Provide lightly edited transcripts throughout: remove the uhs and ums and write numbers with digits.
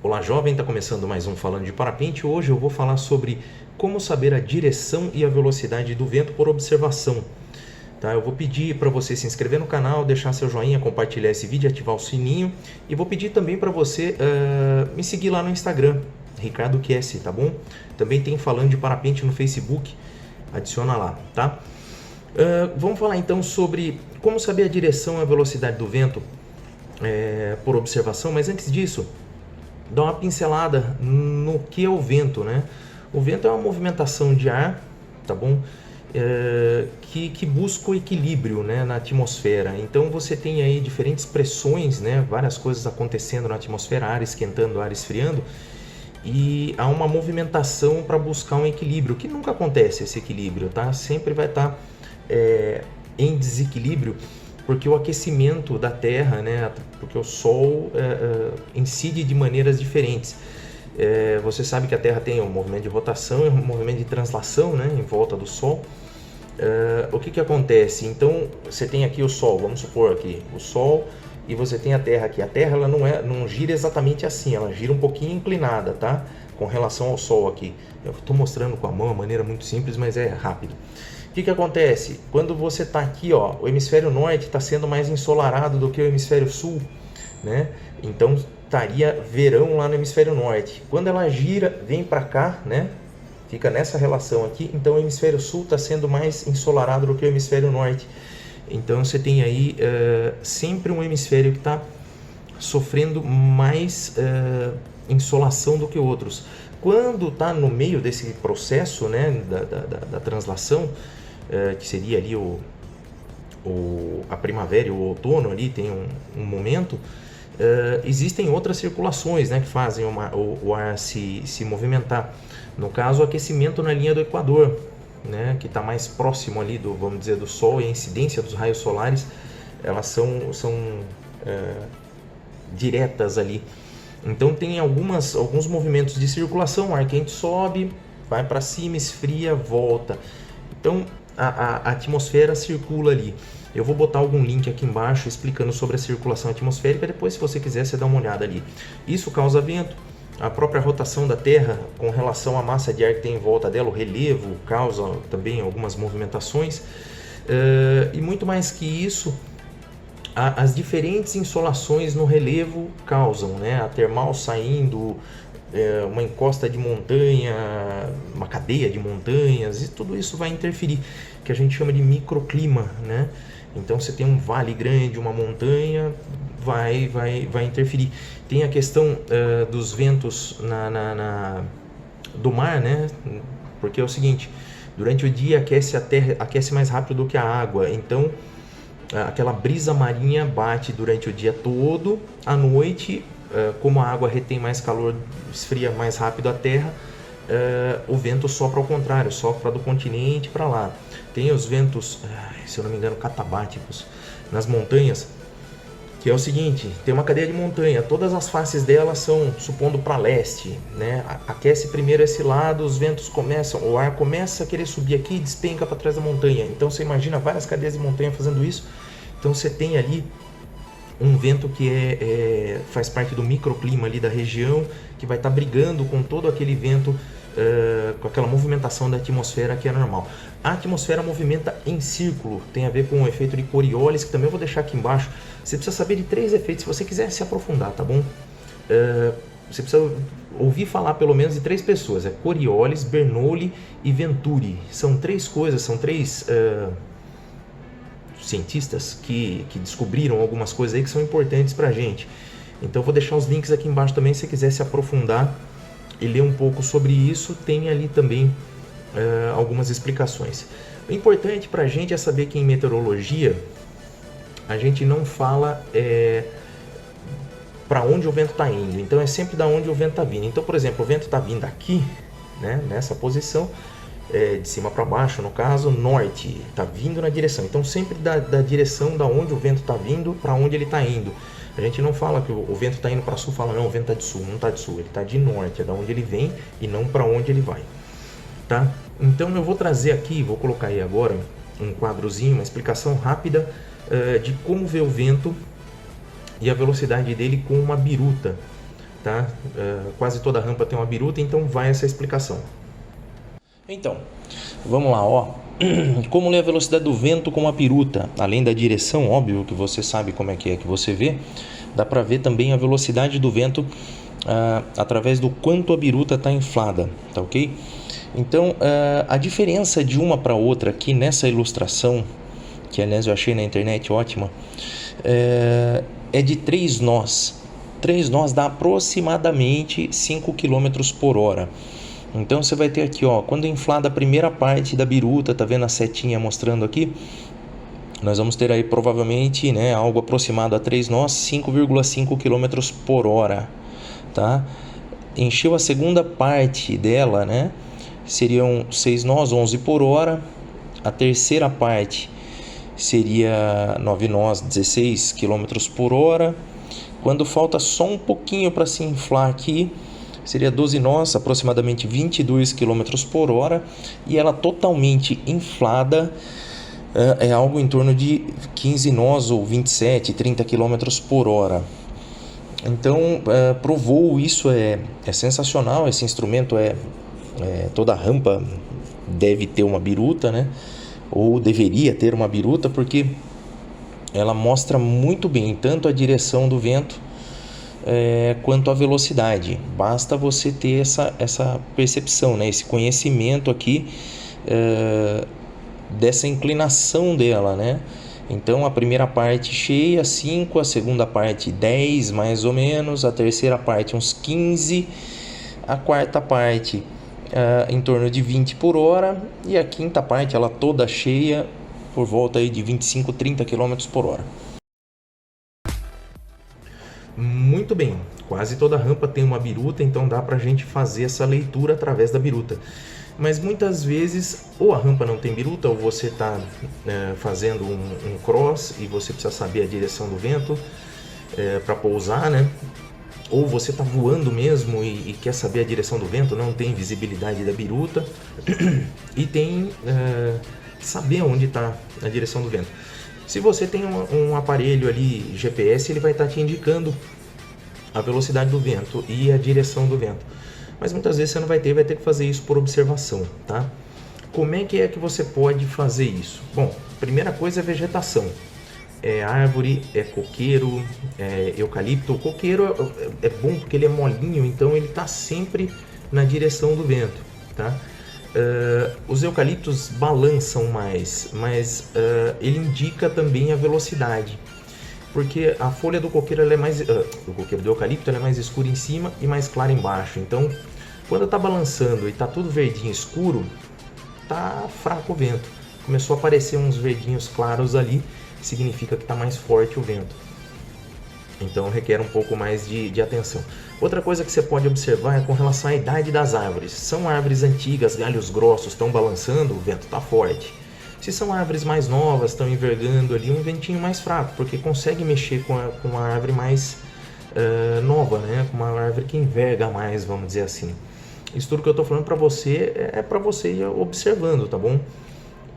Olá jovem, está começando mais um Falando de Parapente. Hoje eu vou falar sobre como saber a direção e a velocidade do vento por observação. Tá? Eu vou pedir para você se inscrever no canal, deixar seu joinha, compartilhar esse vídeo, ativar o sininho. E vou pedir também para você me seguir lá no Instagram, Ricardo Kess, tá bom? Também tem Falando de Parapente no Facebook, adiciona lá, tá? Vamos falar então sobre como saber a direção e a velocidade do vento por observação, mas antes disso, dá uma pincelada no que é o vento, né? O vento é uma movimentação de ar, tá bom? Que busca o equilíbrio, né, na atmosfera. Então você tem aí diferentes pressões, né, várias coisas acontecendo na atmosfera, ar esquentando, ar esfriando, e há uma movimentação para buscar um equilíbrio, que nunca acontece esse equilíbrio, tá? Sempre vai estar em desequilíbrio, porque o aquecimento da Terra, né, porque o Sol incide de maneiras diferentes. Você sabe que a Terra tem um movimento de rotação e um movimento de translação, né, em volta do Sol. O que acontece? Então você tem aqui o Sol, vamos supor aqui o Sol, e você tem a Terra aqui. A Terra ela não gira exatamente assim, ela gira um pouquinho inclinada, tá? Com relação ao Sol aqui. Eu estou mostrando com a mão, a maneira muito simples, mas é rápido. O que acontece? Quando você está aqui, ó, o hemisfério norte está sendo mais ensolarado do que o hemisfério sul, né? Então estaria verão lá no hemisfério norte. Quando ela gira, vem para cá, né? Fica nessa relação aqui. Então o hemisfério sul está sendo mais ensolarado do que o hemisfério norte. Então você tem aí sempre um hemisfério que está sofrendo mais insolação do que outros. Quando está no meio desse processo, né, da translação, que seria ali a primavera e o outono, ali tem um momento, existem outras circulações, né, que fazem o ar se movimentar. No caso, o aquecimento na linha do Equador, né, que está mais próximo ali vamos dizer, do Sol, e a incidência dos raios solares, elas são diretas ali. Então tem alguns movimentos de circulação, o ar quente sobe, vai para cima, esfria, volta. Então a atmosfera circula ali. Eu vou botar algum link aqui embaixo explicando sobre a circulação atmosférica, depois se você quiser você dá uma olhada ali. Isso causa vento. A própria rotação da Terra com relação à massa de ar que tem em volta dela, o relevo, causa também algumas movimentações. E muito mais que isso, as diferentes insolações no relevo causam, né? A termal saindo, uma encosta de montanha, uma cadeia de montanhas, e tudo isso vai interferir, que a gente chama de microclima, né? Então você tem um vale grande, uma montanha, vai interferir. Tem a questão dos ventos do mar, né? Porque é o seguinte, durante o dia aquece a terra, aquece mais rápido do que a água, então aquela brisa marinha bate durante o dia todo. À noite, como a água retém mais calor, esfria mais rápido a terra, o vento sopra ao contrário, sopra do continente para lá. Tem os ventos, se eu não me engano, catabáticos nas montanhas, que é o seguinte, tem uma cadeia de montanha, todas as faces dela são, supondo, para leste, né? Aquece primeiro esse lado, os ventos começam, o ar começa a querer subir aqui e despenca para trás da montanha. Então você imagina várias cadeias de montanha fazendo isso. Então você tem ali um vento que faz parte do microclima ali da região, que vai estar brigando com todo aquele vento, com aquela movimentação da atmosfera que é normal. A atmosfera movimenta em círculo, tem a ver com o efeito de Coriolis, que também eu vou deixar aqui embaixo. Você precisa saber de 3 efeitos, se você quiser se aprofundar, tá bom? Você precisa ouvir falar pelo menos de 3 pessoas, Coriolis, Bernoulli e Venturi. São 3 coisas, são 3 cientistas que descobriram algumas coisas aí que são importantes pra gente. Então eu vou deixar os links aqui embaixo também, se você quiser se aprofundar e ler um pouco sobre isso, tem ali também algumas explicações. O importante pra gente é saber que em meteorologia a gente não fala para onde o vento está indo, então é sempre da onde o vento está vindo. Então, por exemplo, o vento está vindo aqui, né, nessa posição, de cima para baixo, no caso, norte, está vindo na direção. Então, sempre da direção da onde o vento está vindo para onde ele está indo. A gente não fala que o vento está indo para sul, fala não, o vento está de sul, não está de sul, ele está de norte, é da onde ele vem e não para onde ele vai, tá? Então eu vou trazer aqui, vou colocar aí agora um quadrozinho, uma explicação rápida de como ver o vento e a velocidade dele com uma biruta. tá? Quase toda rampa tem uma biruta, então vai essa explicação. Então, vamos lá, ó. Como ler a velocidade do vento com uma biruta? Além da direção, óbvio que você sabe como é que você vê, dá para ver também a velocidade do vento através do quanto a biruta está inflada, tá ok? Então, a diferença de uma para outra aqui nessa ilustração, que aliás eu achei na internet ótima, é de 3 nós. 3 nós dá aproximadamente 5 km por hora. Então você vai ter aqui, ó, quando inflada a primeira parte da biruta, tá vendo a setinha mostrando aqui? Nós vamos ter aí provavelmente, né, algo aproximado a 3 nós, 5,5 km por hora, tá? Encheu a segunda parte dela, né? Seriam 6 nós, 11 por hora. A terceira parte seria 9 nós, 16 km por hora. Quando falta só um pouquinho para se inflar aqui, seria 12 nós, aproximadamente 22 km por hora. E ela totalmente inflada é algo em torno de 15 nós ou 27, 30 km por hora. Então, pro voo isso é sensacional. Esse instrumento toda rampa deve ter uma biruta, né? Ou deveria ter uma biruta, porque ela mostra muito bem tanto a direção do vento quanto a velocidade. Basta você ter essa percepção, né? Esse conhecimento aqui dessa inclinação dela, né? Então a primeira parte cheia 5, a segunda parte 10 mais ou menos, a terceira parte uns 15, a quarta parte em torno de 20 por hora e a quinta parte ela toda cheia por volta aí de 25, 30 km por hora. Muito bem, quase toda rampa tem uma biruta, então dá pra gente fazer essa leitura através da biruta. Mas muitas vezes ou a rampa não tem biruta ou você está fazendo um cross e você precisa saber a direção do vento para pousar, né? Ou você está voando mesmo e quer saber a direção do vento, não tem visibilidade da biruta e tem saber onde está a direção do vento. Se você tem um aparelho ali GPS, ele vai estar te indicando a velocidade do vento e a direção do vento. Mas muitas vezes você não vai ter que fazer isso por observação, tá? Como é que você pode fazer isso? Bom, primeira coisa é vegetação. É árvore, é coqueiro, é eucalipto. O coqueiro é bom porque ele é molinho, então ele está sempre na direção do vento, tá? Os eucaliptos balançam mais, mas ele indica também a velocidade, porque a folha do coqueiro ela é mais, do coqueiro do eucalipto ela é mais escura em cima e mais clara embaixo. Então, quando está balançando e está tudo verdinho escuro, tá fraco o vento. Começou a aparecer uns verdinhos claros ali, significa que está mais forte o vento. Então requer um pouco mais de atenção. Outra coisa que você pode observar é com relação à idade das árvores. São árvores antigas, galhos grossos, estão balançando, o vento está forte. Se são árvores mais novas, estão envergando ali, um ventinho mais fraco, porque consegue mexer com uma árvore mais nova, né? Com uma árvore que enverga mais, vamos dizer assim. Isso tudo que eu estou falando para você é para você ir observando, tá bom?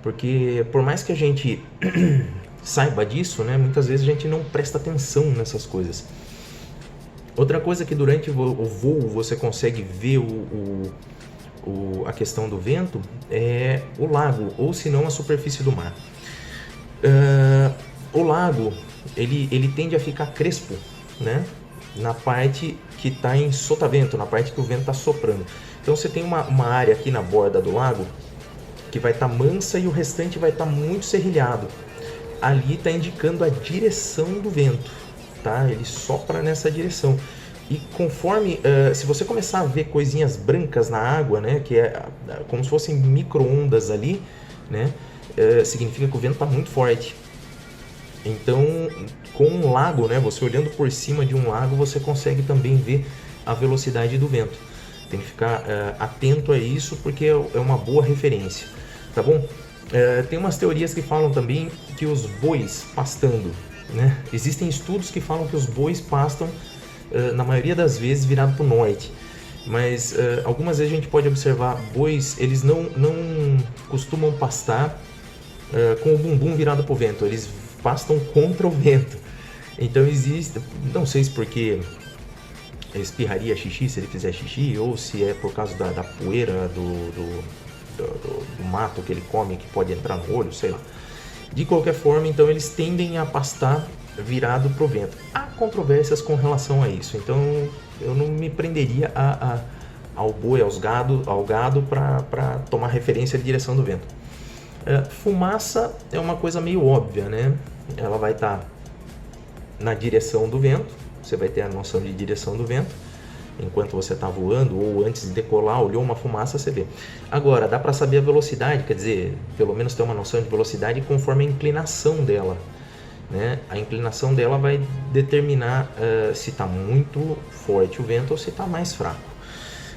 Porque por mais que a gente saiba disso, né? Muitas vezes a gente não presta atenção nessas coisas. Outra coisa que durante o voo você consegue ver a questão do vento é o lago, ou se não a superfície do mar. O lago ele tende a ficar crespo, né? Na parte que está em sotavento, na parte que o vento está soprando. Então você tem uma área aqui na borda do lago que vai estar mansa e o restante vai estar muito serrilhado. Ali está indicando a direção do vento, tá? Ele sopra nessa direção. E conforme, se você começar a ver coisinhas brancas na água, né, que é como se fossem micro-ondas ali, né, significa que o vento está muito forte. Então, com um lago, né, você olhando por cima de um lago, você consegue também ver a velocidade do vento. Tem que ficar atento a isso, porque é uma boa referência, tá bom? Tem umas teorias que falam também que os bois pastando, né? Existem estudos que falam que os bois pastam, na maioria das vezes, virado para o norte. Mas algumas vezes a gente pode observar bois, eles não costumam pastar com o bumbum virado para o vento, eles pastam contra o vento. Então existe, não sei se porque espirraria xixi se ele fizer xixi, ou se é por causa da poeira do mato que ele come, que pode entrar no olho, sei lá. De qualquer forma, então eles tendem a pastar virado para o vento. Há controvérsias com relação a isso, então eu não me prenderia ao boi, ao gado para tomar referência de direção do vento. Fumaça é uma coisa meio óbvia, né? Ela vai estar na direção do vento, você vai ter a noção de direção do vento. Enquanto você está voando ou antes de decolar, olhou uma fumaça, você vê. Agora, dá para saber a velocidade, quer dizer, pelo menos ter uma noção de velocidade conforme a inclinação dela, né? A inclinação dela vai determinar se está muito forte o vento ou se está mais fraco.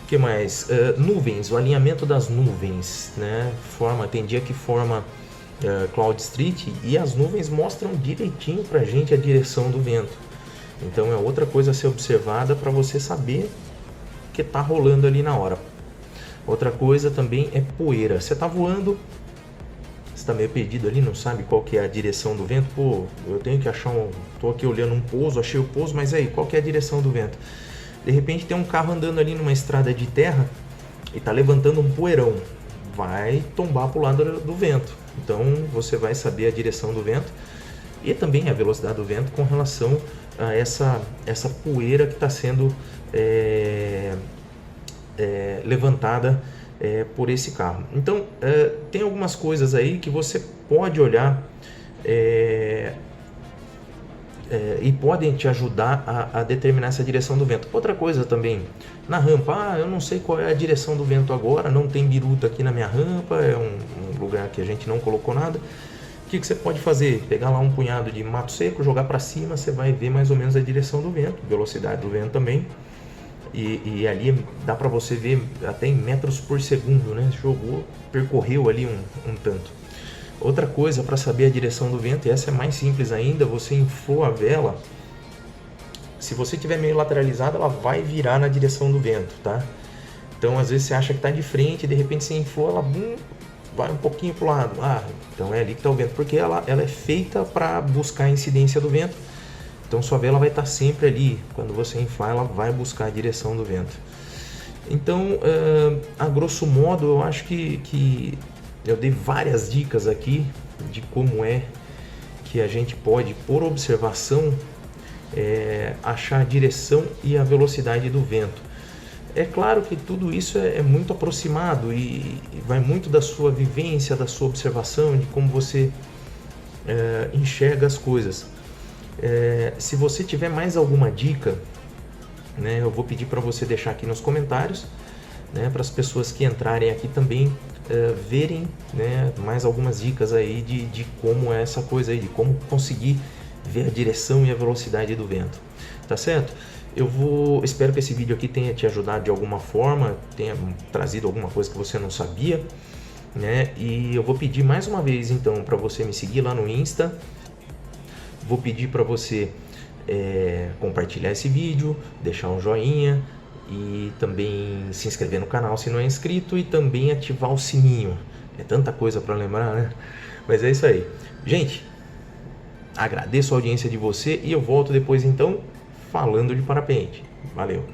O que mais? Nuvens, o alinhamento das nuvens, né? Tem dia que forma cloud street e as nuvens mostram direitinho para a gente a direção do vento. Então é outra coisa a ser observada para você saber o que está rolando ali na hora. Outra coisa também é poeira. Você está voando, você está meio perdido ali, não sabe qual que é a direção do vento. Pô, eu tenho que achar Estou aqui olhando um pouso, achei o pouso, mas aí, qual que é a direção do vento? De repente tem um carro andando ali numa estrada de terra e está levantando um poeirão. Vai tombar para o lado do vento. Então você vai saber a direção do vento e também a velocidade do vento com relação a essa poeira que está sendo levantada por esse carro. Então, tem algumas coisas aí que você pode olhar e podem te ajudar a determinar essa direção do vento. Outra coisa também, na rampa, eu não sei qual é a direção do vento agora, não tem biruta aqui na minha rampa, é um lugar que a gente não colocou nada. O que você pode fazer? Pegar lá um punhado de mato seco, jogar para cima, você vai ver mais ou menos a direção do vento, velocidade do vento também. E ali dá para você ver até em metros por segundo, né? Jogou, percorreu ali um tanto. Outra coisa para saber a direção do vento, e essa é mais simples ainda, você inflou a vela. Se você tiver meio lateralizado, ela vai virar na direção do vento, tá? Então às vezes você acha que está de frente e de repente você inflou, ela vai um pouquinho para o lado. Então é ali que está o vento, porque ela é feita para buscar a incidência do vento. Então sua vela vai estar sempre ali. Quando você inflar, ela vai buscar a direção do vento. Então, a grosso modo, eu acho que eu dei várias dicas aqui de como é que a gente pode, por observação, achar a direção e a velocidade do vento. É claro que tudo isso é muito aproximado e vai muito da sua vivência, da sua observação, de como você enxerga as coisas. Se você tiver mais alguma dica, né, eu vou pedir para você deixar aqui nos comentários, né, para as pessoas que entrarem aqui também verem, né, mais algumas dicas aí de como é essa coisa aí, de como conseguir ver a direção e a velocidade do vento. Tá certo? Espero que esse vídeo aqui tenha te ajudado de alguma forma, tenha trazido alguma coisa que você não sabia, né? E eu vou pedir mais uma vez então para você me seguir lá no Insta. Vou pedir para você compartilhar esse vídeo, deixar um joinha e também se inscrever no canal se não é inscrito e também ativar o sininho. É tanta coisa para lembrar, né? Mas é isso aí. Gente, agradeço a audiência de você e eu volto depois então falando de parapente. Valeu!